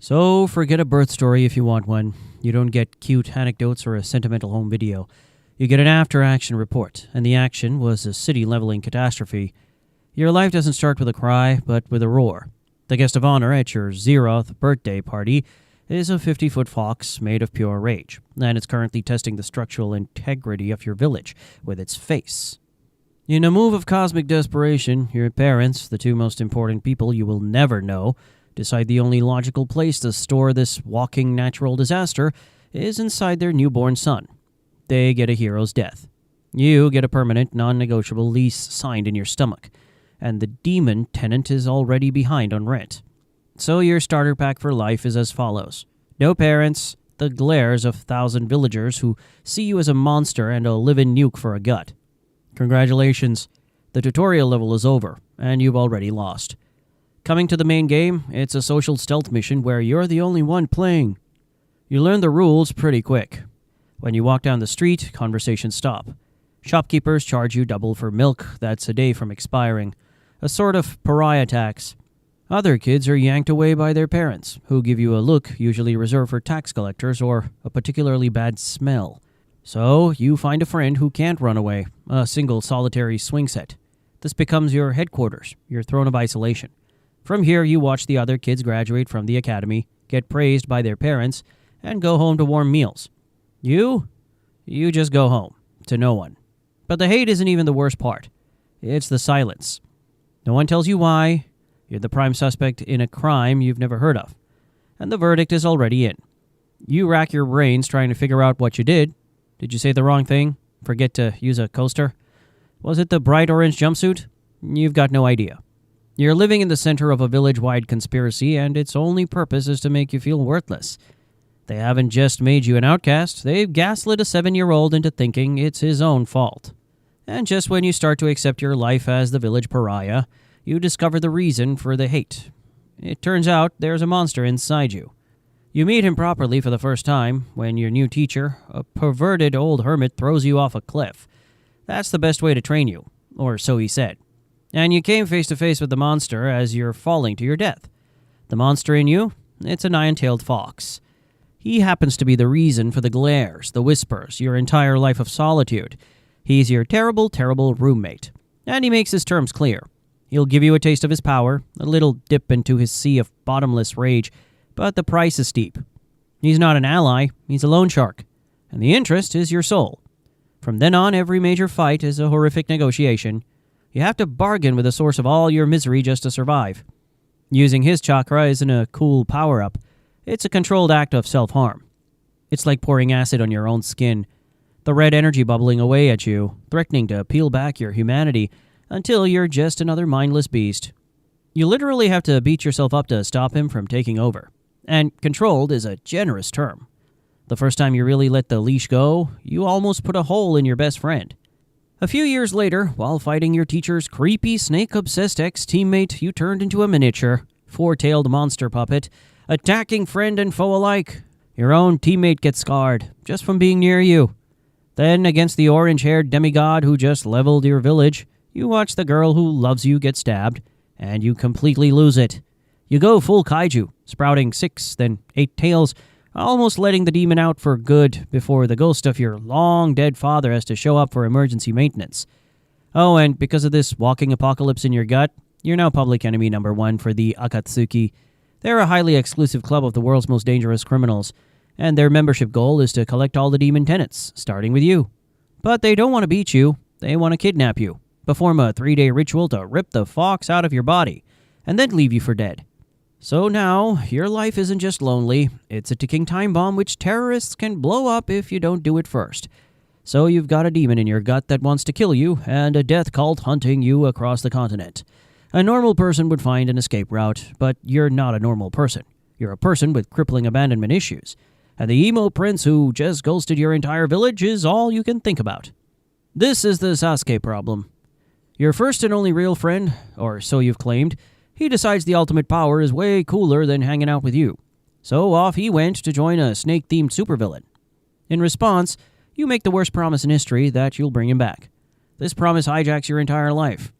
So forget a birth story if you want one. You don't get cute anecdotes or a sentimental home video. You get an after-action report, and the action was a city-leveling catastrophe. Your life doesn't start with a cry, but with a roar. The guest of honor at your 0th birthday party is a 50-foot fox made of pure rage, and it's currently testing the structural integrity of your village with its face. In a move of cosmic desperation, your parents, the two most important people you will never know, decide the only logical place to store this walking natural disaster is inside their newborn son. They get a hero's death. You get a permanent, non-negotiable lease signed in your stomach, and the demon tenant is already behind on rent. So your starter pack for life is as follows. No parents, the glares of 1,000 villagers who see you as a monster and a live-in nuke for a gut. Congratulations, the tutorial level is over, and you've already lost. Coming to the main game, it's a social stealth mission where you're the only one playing. You learn the rules pretty quick. When you walk down the street, conversations stop. Shopkeepers charge you double for milk that's a day from expiring. A sort of pariah tax. Other kids are yanked away by their parents, who give you a look usually reserved for tax collectors or a particularly bad smell. So you find a friend who can't run away, a single solitary swing set. This becomes your headquarters, your throne of isolation. From here, you watch the other kids graduate from the academy, get praised by their parents, and go home to warm meals. You just go home, to no one. But the hate isn't even the worst part. It's the silence. No one tells you why. You're the prime suspect in a crime you've never heard of. And the verdict is already in. You rack your brains trying to figure out what you did. Did you say the wrong thing? Forget to use a coaster? Was it the bright orange jumpsuit? You've got no idea. You're living in the center of a village-wide conspiracy, and its only purpose is to make you feel worthless. They haven't just made you an outcast, they've gaslit a 7-year-old into thinking it's his own fault. And just when you start to accept your life as the village pariah, you discover the reason for the hate. It turns out there's a monster inside you. You meet him properly for the first time when your new teacher, a perverted old hermit, throws you off a cliff. That's the best way to train you, or so he said. And you came face to face with the monster as you're falling to your death. The monster in you? It's a nine-tailed fox. He happens to be the reason for the glares, the whispers, your entire life of solitude. He's your terrible, terrible roommate. And he makes his terms clear. He'll give you a taste of his power, a little dip into his sea of bottomless rage, but the price is steep. He's not an ally, he's a loan shark. And the interest is your soul. From then on, every major fight is a horrific negotiation. You have to bargain with the source of all your misery just to survive. Using his chakra isn't a cool power-up. It's a controlled act of self-harm. It's like pouring acid on your own skin. The red energy bubbling away at you, threatening to peel back your humanity until you're just another mindless beast. You literally have to beat yourself up to stop him from taking over. And controlled is a generous term. The first time you really let the leash go, you almost put a hole in your best friend. A few years later, while fighting your teacher's creepy snake-obsessed ex-teammate, you turned into a miniature, four-tailed monster puppet, attacking friend and foe alike. Your own teammate gets scarred, just from being near you. Then, against the orange-haired demigod who just leveled your village, you watch the girl who loves you get stabbed, and you completely lose it. You go full kaiju, sprouting 6, then 8 tails, almost letting the demon out for good before the ghost of your long-dead father has to show up for emergency maintenance. Oh, and because of this walking apocalypse in your gut, you're now public enemy number 1 for the Akatsuki. They're a highly exclusive club of the world's most dangerous criminals, and their membership goal is to collect all the demon tenants, starting with you. But they don't want to beat you, they want to kidnap you, perform a 3-day ritual to rip the fox out of your body, and then leave you for dead. So now, your life isn't just lonely, it's a ticking time bomb which terrorists can blow up if you don't do it first. So you've got a demon in your gut that wants to kill you, and a death cult hunting you across the continent. A normal person would find an escape route, but you're not a normal person. You're a person with crippling abandonment issues. And the emo prince who just ghosted your entire village is all you can think about. This is the Sasuke problem. Your first and only real friend, or so you've claimed, he decides the ultimate power is way cooler than hanging out with you. So off he went to join a snake-themed supervillain. In response, you make the worst promise in history that you'll bring him back. This promise hijacks your entire life.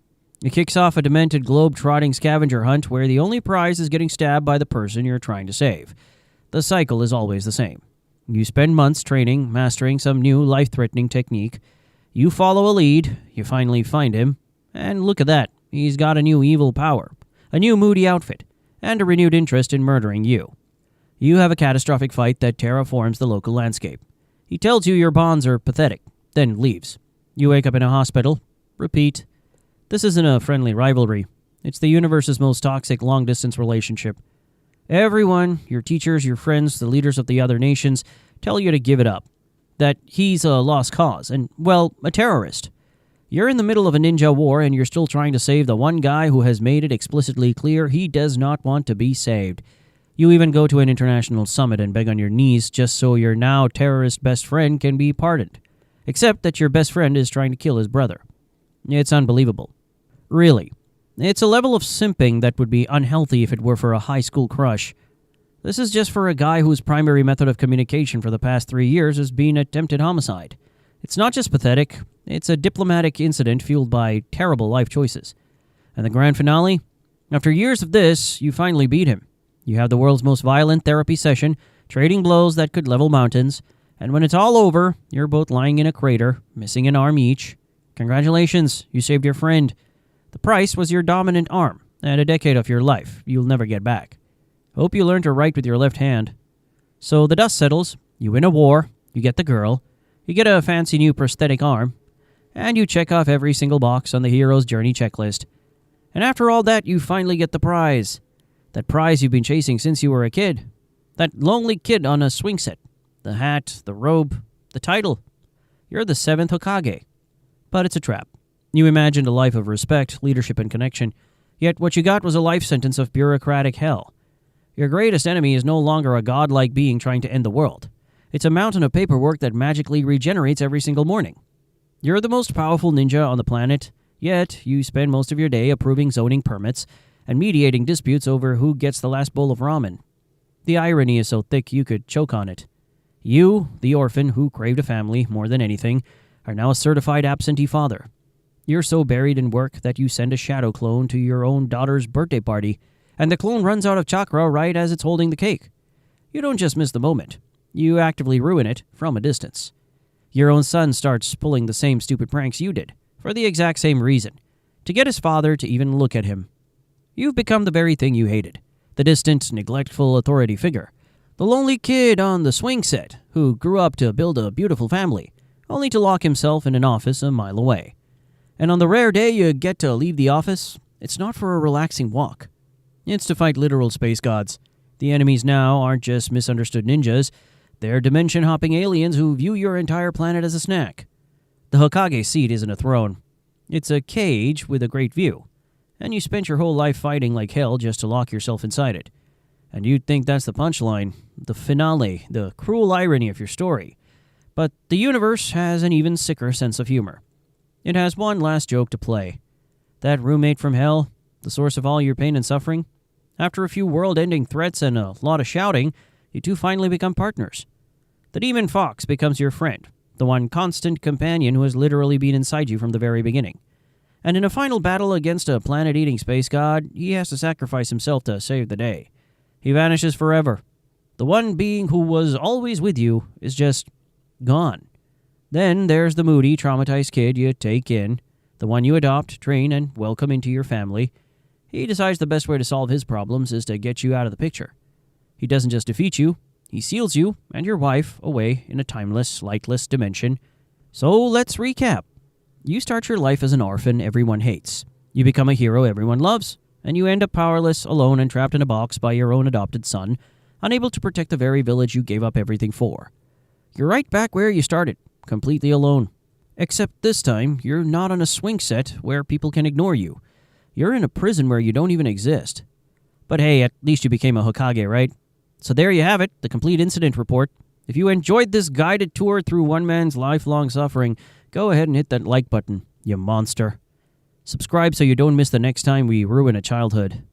It kicks off a demented globe-trotting scavenger hunt where the only prize is getting stabbed by the person you're trying to save. The cycle is always the same. You spend months training, mastering some new life-threatening technique. You follow a lead, you finally find him, and look at that, he's got a new evil power, a new moody outfit, and a renewed interest in murdering you. You have a catastrophic fight that terraforms the local landscape. He tells you your bonds are pathetic, then leaves. You wake up in a hospital. Repeat. This isn't a friendly rivalry. It's the universe's most toxic long-distance relationship. Everyone, your teachers, your friends, the leaders of the other nations, tell you to give it up. That he's a lost cause and, well, a terrorist. You're in the middle of a ninja war and you're still trying to save the one guy who has made it explicitly clear he does not want to be saved. You even go to an international summit and beg on your knees just so your now terrorist best friend can be pardoned. Except that your best friend is trying to kill his brother. It's unbelievable. Really. It's a level of simping that would be unhealthy if it were for a high school crush. This is just for a guy whose primary method of communication for the past 3 years has been attempted homicide. It's not just pathetic, it's a diplomatic incident fueled by terrible life choices. And the grand finale? After years of this, you finally beat him. You have the world's most violent therapy session, trading blows that could level mountains, and when it's all over, you're both lying in a crater, missing an arm each. Congratulations, you saved your friend. The price was your dominant arm, and a decade of your life you'll never get back. Hope you learn to write with your left hand. So the dust settles, you win a war, you get the girl, you get a fancy new prosthetic arm, and you check off every single box on the hero's journey checklist. And after all that, you finally get the prize. That prize you've been chasing since you were a kid. That lonely kid on a swing set. The hat, the robe, the title. You're the 7th Hokage. But it's a trap. You imagined a life of respect, leadership, and connection, yet what you got was a life sentence of bureaucratic hell. Your greatest enemy is no longer a godlike being trying to end the world. It's a mountain of paperwork that magically regenerates every single morning. You're the most powerful ninja on the planet, yet you spend most of your day approving zoning permits and mediating disputes over who gets the last bowl of ramen. The irony is so thick you could choke on it. You, the orphan who craved a family more than anything, are now a certified absentee father. You're so buried in work that you send a shadow clone to your own daughter's birthday party, and the clone runs out of chakra right as it's holding the cake. You don't just miss the moment. You actively ruin it from a distance. Your own son starts pulling the same stupid pranks you did, for the exact same reason, to get his father to even look at him. You've become the very thing you hated, the distant, neglectful authority figure, the lonely kid on the swing set who grew up to build a beautiful family, only to lock himself in an office a mile away. And on the rare day you get to leave the office, it's not for a relaxing walk. It's to fight literal space gods. The enemies now aren't just misunderstood ninjas, they're dimension-hopping aliens who view your entire planet as a snack. The Hokage seat isn't a throne. It's a cage with a great view. And you spent your whole life fighting like hell just to lock yourself inside it. And you'd think that's the punchline, the finale, the cruel irony of your story. But the universe has an even sicker sense of humor. It has one last joke to play. That roommate from hell, the source of all your pain and suffering, after a few world-ending threats and a lot of shouting, you two finally become partners. The demon fox becomes your friend, the one constant companion who has literally been inside you from the very beginning. And in a final battle against a planet-eating space god, he has to sacrifice himself to save the day. He vanishes forever. The one being who was always with you is just gone. Then there's the moody, traumatized kid you take in, the one you adopt, train, and welcome into your family. He decides the best way to solve his problems is to get you out of the picture. He doesn't just defeat you, he seals you and your wife away in a timeless, lightless dimension. So let's recap. You start your life as an orphan everyone hates. You become a hero everyone loves, and you end up powerless, alone, and trapped in a box by your own adopted son, unable to protect the very village you gave up everything for. You're right back where you started, completely alone. Except this time, you're not on a swing set where people can ignore you. You're in a prison where you don't even exist. But hey, at least you became a Hokage, right? So there you have it, the complete incident report. If you enjoyed this guided tour through one man's lifelong suffering, go ahead and hit that like button, you monster. Subscribe so you don't miss the next time we ruin a childhood.